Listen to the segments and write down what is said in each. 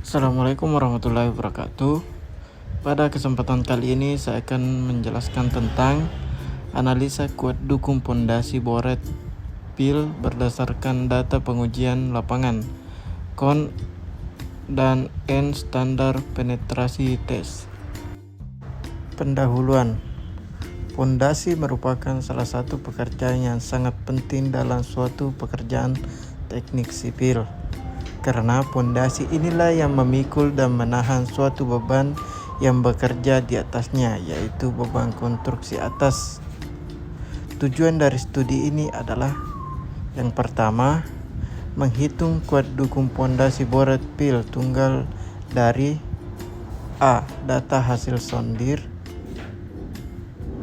Assalamualaikum warahmatullahi wabarakatuh. Pada kesempatan kali ini saya akan menjelaskan tentang analisa kuat dukung pondasi boret PIL berdasarkan data pengujian lapangan KON dan N standar penetrasi tes. Pendahuluan. Pondasi merupakan salah satu pekerjaan yang sangat penting dalam suatu pekerjaan teknik sipil. Karena pondasi inilah yang memikul dan menahan suatu beban yang bekerja di atasnya, yaitu beban konstruksi atas. Tujuan dari studi ini adalah yang pertama, menghitung kuat dukung pondasi boret PIL tunggal dari A. Data hasil sondir,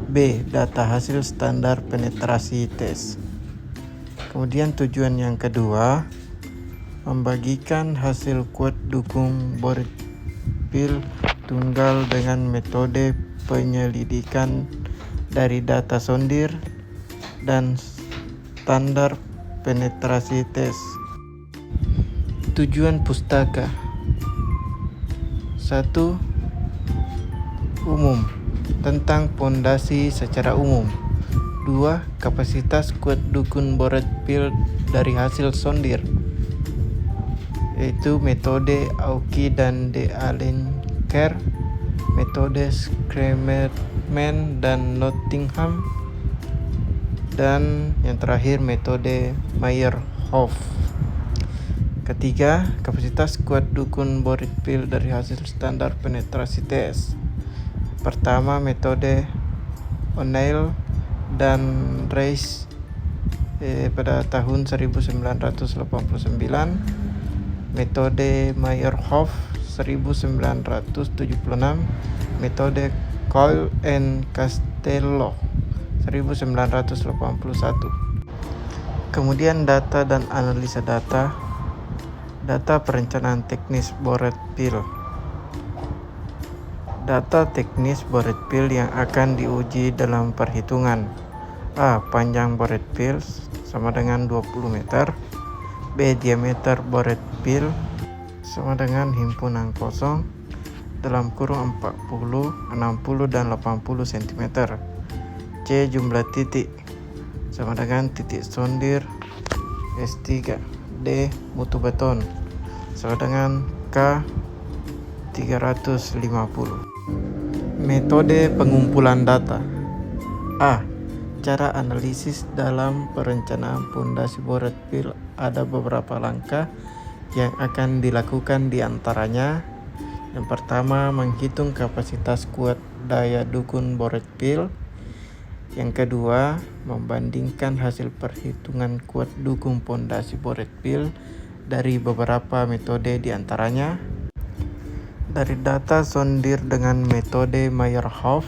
B. Data hasil standar penetrasi tes. Kemudian tujuan yang kedua, membagikan hasil kuat dukung boret PIL tunggal dengan metode penyelidikan dari data sondir dan standar penetrasi tes. Tujuan pustaka 1. Umum, tentang pondasi secara umum. 2. Kapasitas kuat dukung boret PIL dari hasil sondir, yaitu metode Auki dan De Alenker, metode Kramerman dan Nottingham, dan yang terakhir metode Meyerhof. Ketiga, kapasitas kuat dukung boret PIL dari hasil standar penetrasi tes. Pertama, metode O'Neill dan Reis pada tahun 1989, metode Meyerhof 1976, metode Coyle and Castello 1981. Kemudian data dan analisa data perencanaan teknis boret PIL. Data teknis boret PIL yang akan diuji dalam perhitungan: A. Panjang boret PIL sama dengan 20 meter, B. Diameter boret PIL sama dengan himpunan kosong dalam kurung 40, 60, dan 80 cm. C. Jumlah titik sama dengan titik sondir S3. D. Mutu beton sama dengan K 350. Metode pengumpulan data. A. Cara analisis dalam perencanaan pondasi boret PIL. Ada beberapa langkah yang akan dilakukan, di antaranya: yang pertama, menghitung kapasitas kuat daya dukung boret PIL. Yang kedua, membandingkan hasil perhitungan kuat dukung pondasi boret PIL dari beberapa metode, di antaranya dari data sondir dengan metode Meyerhof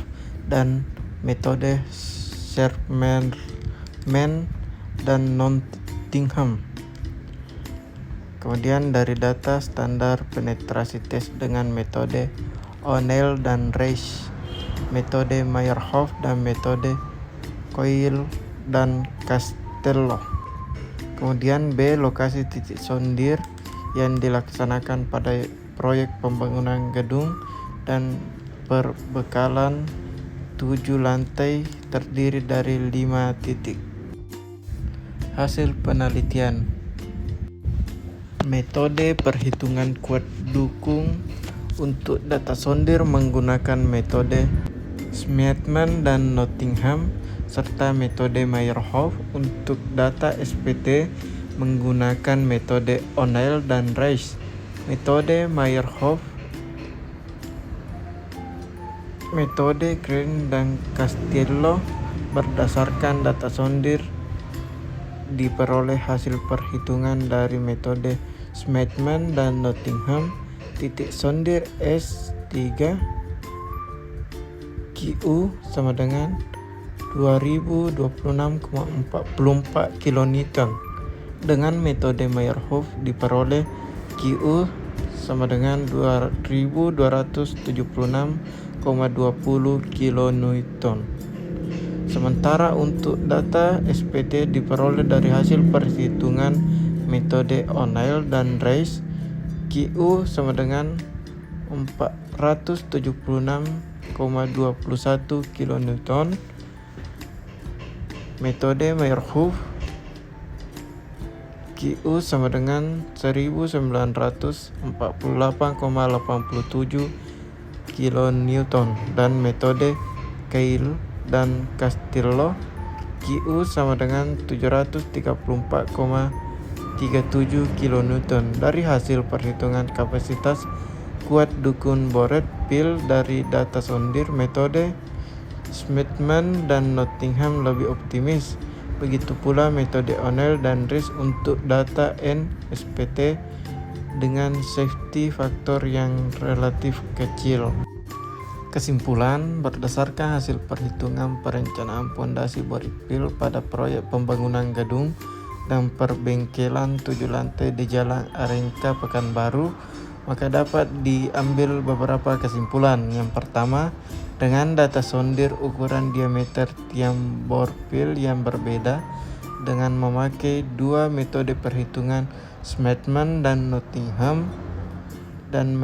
dan metode Sherman dan Nottingham. Kemudian dari data standar penetrasi tes dengan metode O'Neill dan Reis, metode Meyerhof dan metode Coyle dan Castello. Kemudian B. Lokasi titik sondir yang dilaksanakan pada proyek pembangunan gedung dan perbekalan 7 lantai terdiri dari 5 titik. Hasil penelitian. Metode perhitungan kuat dukung untuk data sondir menggunakan metode Smeatman dan Nottingham serta metode Meyerhof. Untuk data SPT menggunakan metode O'Neill dan Reis, metode Meyerhof, metode Crane dan Castello. Berdasarkan data sondir diperoleh hasil perhitungan dari metode Smeatman dan Nottingham. Titik sondir S3 QU sama dengan 2026,44 kN. Dengan metode Meyerhof diperoleh QU sama dengan 2276,20 kN. Sementara untuk data SPT diperoleh dari hasil perhitungan metode O'Neill dan Reis, Q sama dengan 476,21 kN. Metode Meyerhof, Q sama dengan 1948,87 kN. Dan metode Keil dan Castillo, Q sama dengan 734,37 kN. Dari hasil perhitungan kapasitas kuat dukun Boret Pil dari data sondir, metode Smetman dan Nottingham lebih optimis. Begitu pula metode O'Neill dan Rice untuk data NSPT dengan safety faktor yang relatif kecil. Kesimpulan, berdasarkan hasil perhitungan perencanaan pondasi Boret Pil pada proyek pembangunan gedung dan perbengkelan 7 lantai di Jalan Arengka, Pekanbaru, maka dapat diambil beberapa kesimpulan. Yang pertama, dengan data sondir ukuran diameter tiang bor pil yang berbeda dengan memakai dua metode perhitungan Smetman dan Nottingham dan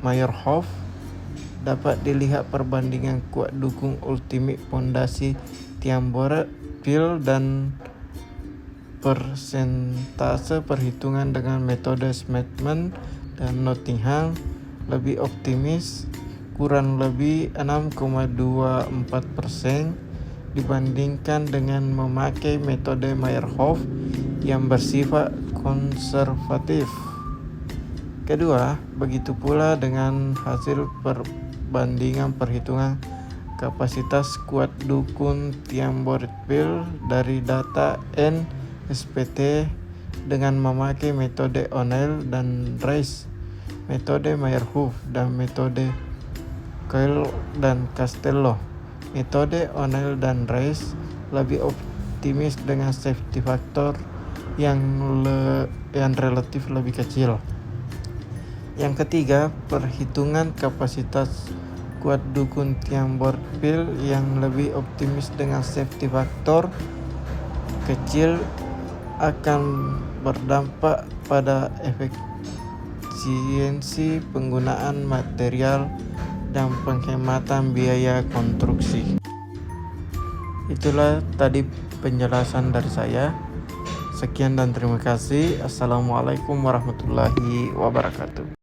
Meyerhof, dapat dilihat perbandingan kuat dukung ultimate pondasi tiang bor pil dan persentase perhitungan dengan metode Smetman dan Nottingham lebih optimis, kurang lebih 6,24% dibandingkan dengan memakai metode Meyerhof yang bersifat konservatif. Kedua, begitu pula dengan hasil perbandingan perhitungan kapasitas kuat dukun tiang Boret Pil dari data NSPT dengan memakai metode O'Neill dan Rice, metode Meyerhof, dan metode Keil dan Castello. Metode O'Neill dan Rice lebih optimis dengan safety factor yang relatif lebih kecil. Yang ketiga, perhitungan kapasitas kuat dukun tiang Boret Pil yang lebih optimis dengan safety factor kecil akan berdampak pada efisiensi penggunaan material dan penghematan biaya konstruksi. Itulah tadi penjelasan dari saya. Sekian dan terima kasih. Assalamualaikum warahmatullahi wabarakatuh.